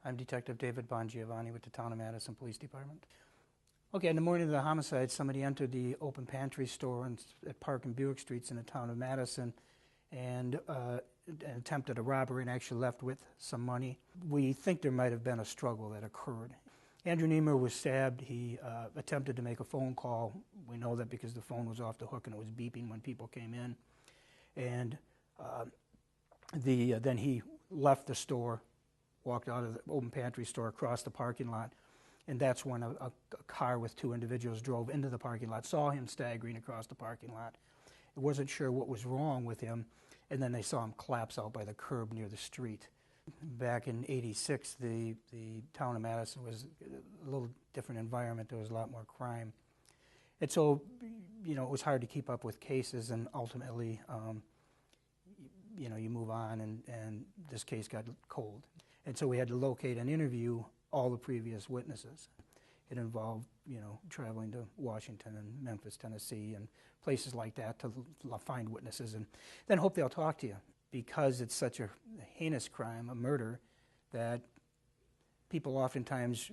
I'm Detective David Bongiovani with the Town of Madison Police Department. Okay, in the morning of the homicide, somebody entered the open pantry store at Park and Buick Streets in the Town of Madison and attempted a robbery and actually left with some money. We think there might have been a struggle that occurred. Andrew Nehmer was stabbed. He attempted to make a phone call. We know that because the phone was off the hook and it was beeping when people came in. And then he left the store, walked out of the open pantry store, across the parking lot, and that's when a car with two individuals drove into the parking lot, saw him staggering across the parking lot. It wasn't sure what was wrong with him, and then they saw him collapse out by the curb near the street. Back in '86, the town of Madison was a little different environment. There was a lot more crime. And so, it was hard to keep up with cases, and ultimately, you move on, and this case got cold. And so we had to locate and interview all the previous witnesses. It involved, traveling to Washington and Memphis, Tennessee, and places like that to find witnesses, and then hope they'll talk to you. Because it's such a heinous crime, a murder, that people oftentimes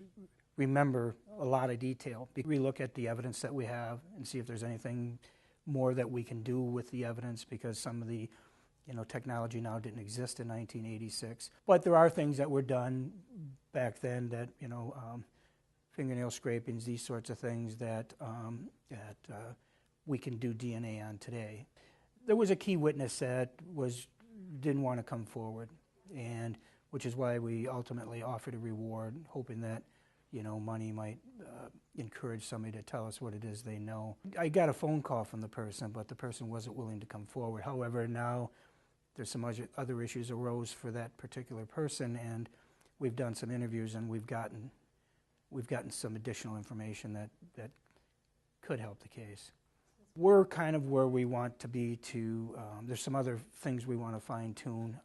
remember a lot of detail. We look at the evidence that we have and see if there's anything more that we can do with the evidence, because some of the technology now didn't exist in 1986. But there are things that were done back then that, fingernail scrapings, these sorts of things that we can do DNA on today. There was a key witness that didn't want to come forward, and which is why we ultimately offered a reward, hoping that money might encourage somebody to tell us what it is they know. I got a phone call from the person, but the person wasn't willing to come forward. However, now there's some other issues arose for that particular person, and we've done some interviews, and we've gotten some additional information that could help the case. We're kind of where we want to be there's some other things we want to fine-tune,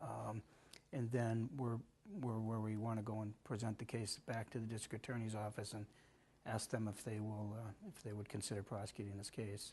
and then we're where we want to go and present the case back to the district attorney's office and ask them if they would consider prosecuting this case.